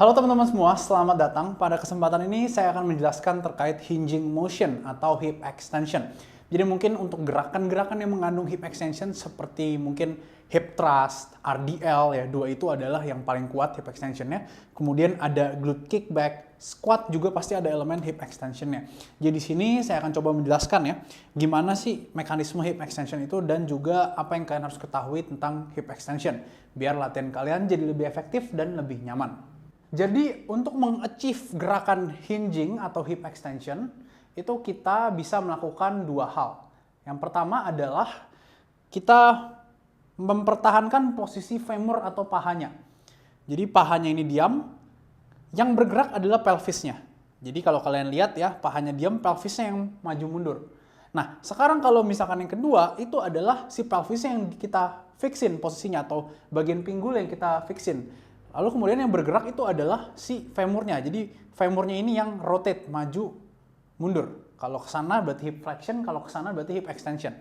Halo teman-teman semua, selamat datang. Pada kesempatan ini saya akan menjelaskan terkait hinging motion atau hip extension. Jadi mungkin untuk gerakan-gerakan yang mengandung hip extension seperti mungkin hip thrust, RDL ya, dua itu adalah yang paling kuat hip extensionnya. Kemudian ada glute kickback, squat juga pasti ada elemen hip extensionnya. Jadi di sini saya akan coba menjelaskan ya, gimana sih mekanisme hip extension itu dan juga apa yang kalian harus ketahui tentang hip extension. Biar latihan kalian jadi lebih efektif dan lebih nyaman. Jadi untuk mengachieve gerakan hinging atau hip extension, itu kita bisa melakukan dua hal. Yang pertama adalah kita mempertahankan posisi femur atau pahanya. Jadi pahanya ini diam, yang bergerak adalah pelvisnya. Jadi kalau kalian lihat ya, pahanya diam, pelvisnya yang maju mundur. Nah, sekarang kalau misalkan yang kedua, itu adalah si pelvisnya yang kita fixin posisinya atau bagian pinggul yang kita fixin. Lalu kemudian yang bergerak itu adalah si femurnya. Jadi femurnya ini yang rotate, maju, mundur. Kalau ke sana berarti hip flexion, kalau ke sana berarti hip extension.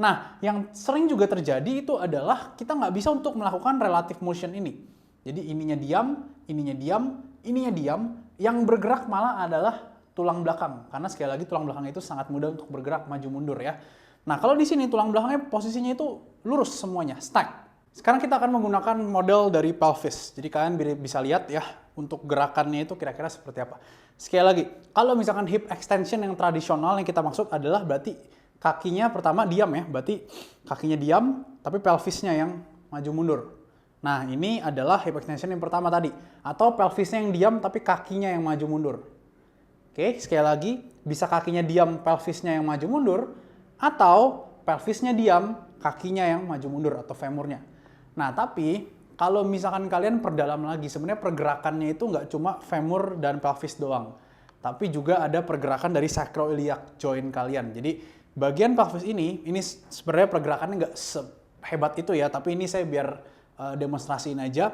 Nah, yang sering juga terjadi itu adalah kita nggak bisa untuk melakukan relative motion ini. Jadi ininya diam, ininya diam, ininya diam. Yang bergerak malah adalah tulang belakang. Karena sekali lagi tulang belakang itu sangat mudah untuk bergerak maju mundur ya. Nah, kalau di sini tulang belakangnya posisinya itu lurus semuanya, stack. Sekarang kita akan menggunakan model dari pelvis. Jadi kalian bisa lihat ya, untuk gerakannya itu kira-kira seperti apa. Sekali lagi, kalau misalkan hip extension yang tradisional yang kita maksud adalah berarti kakinya pertama diam ya. Berarti kakinya diam, tapi pelvisnya yang maju mundur. Nah, ini adalah hip extension yang pertama tadi. Atau pelvisnya yang diam, tapi kakinya yang maju mundur. Oke, sekali lagi, bisa kakinya diam, pelvisnya yang maju mundur. Atau pelvisnya diam, kakinya yang maju mundur atau femurnya. Nah, tapi kalau misalkan kalian perdalam lagi, sebenarnya pergerakannya itu nggak cuma femur dan pelvis doang. Tapi juga ada pergerakan dari sacroiliac joint kalian. Jadi bagian pelvis ini sebenarnya pergerakannya nggak sehebat itu ya. Tapi ini saya biar demonstrasiin aja.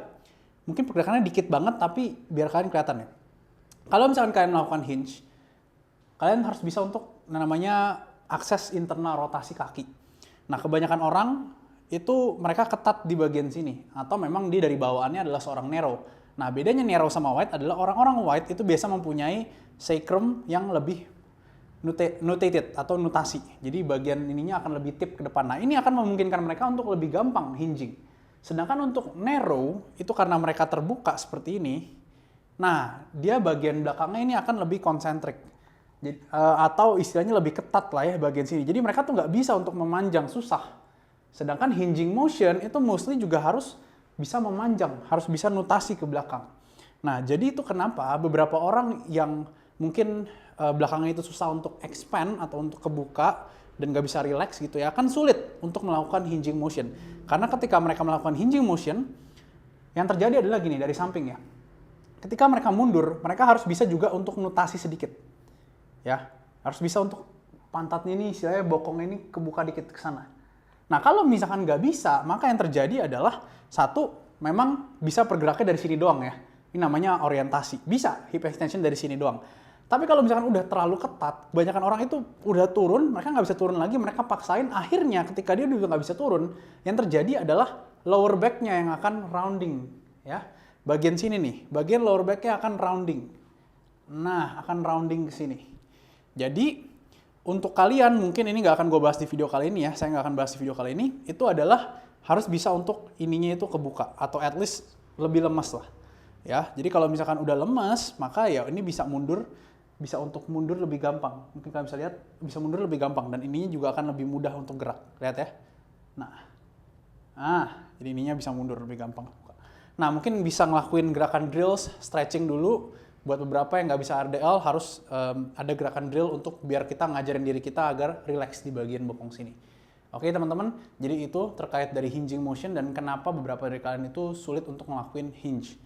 Mungkin pergerakannya dikit banget, tapi biar kalian kelihatan ya. Kalau misalkan kalian melakukan hinge, kalian harus bisa untuk namanya akses internal rotasi kaki. Nah, kebanyakan orang itu mereka ketat di bagian sini atau memang dia dari bawaannya adalah seorang narrow. Nah, bedanya narrow sama wide adalah orang-orang wide itu biasa mempunyai sacrum yang lebih nutated atau nutasi. Jadi bagian ininya akan lebih tip ke depan. Nah, ini akan memungkinkan mereka untuk lebih gampang hinging. Sedangkan untuk narrow itu karena mereka terbuka seperti ini. Nah, dia bagian belakangnya ini akan lebih konsentrik. Atau istilahnya lebih ketat lah ya bagian sini. Jadi mereka tuh nggak bisa untuk memanjang, susah. Sedangkan hinging motion itu mostly juga harus bisa memanjang, harus bisa nutasi ke belakang. Nah, jadi itu kenapa beberapa orang yang mungkin belakangnya itu susah untuk expand atau untuk kebuka dan nggak bisa relax gitu ya, akan sulit untuk melakukan hinging motion. Karena ketika mereka melakukan hinging motion, yang terjadi adalah gini, dari samping ya. Ketika mereka mundur, mereka harus bisa juga untuk nutasi sedikit. Ya, harus bisa untuk pantatnya ini, istilahnya bokongnya ini kebuka dikit ke sana. Nah, kalau misalkan nggak bisa, maka yang terjadi adalah satu, memang bisa pergeraknya dari sini doang ya. Ini namanya orientasi. Bisa hip extension dari sini doang. Tapi kalau misalkan udah terlalu ketat, kebanyakan orang itu udah turun, mereka nggak bisa turun lagi, mereka paksain, akhirnya ketika dia udah nggak bisa turun, yang terjadi adalah lower back-nya yang akan rounding. Ya, bagian sini nih, bagian lower back-nya akan rounding. Nah, akan rounding ke sini. Jadi, untuk kalian, mungkin ini nggak akan gue bahas di video kali ini ya, saya nggak akan bahas di video kali ini, itu adalah harus bisa untuk ininya itu kebuka, atau at least lebih lemas lah. Ya, jadi kalau misalkan udah lemas, maka ya ini bisa mundur, bisa untuk mundur lebih gampang. Mungkin kalian bisa lihat, bisa mundur lebih gampang, dan ininya juga akan lebih mudah untuk gerak. Lihat ya. Jadi ininya bisa mundur lebih gampang. Nah, mungkin bisa ngelakuin gerakan drills, stretching dulu. Buat beberapa yang nggak bisa RDL, harus ada gerakan drill untuk biar kita ngajarin diri kita agar relax di bagian bokong sini. Oke teman-teman, jadi itu terkait dari hinging motion dan kenapa beberapa dari kalian itu sulit untuk ngelakuin hinge.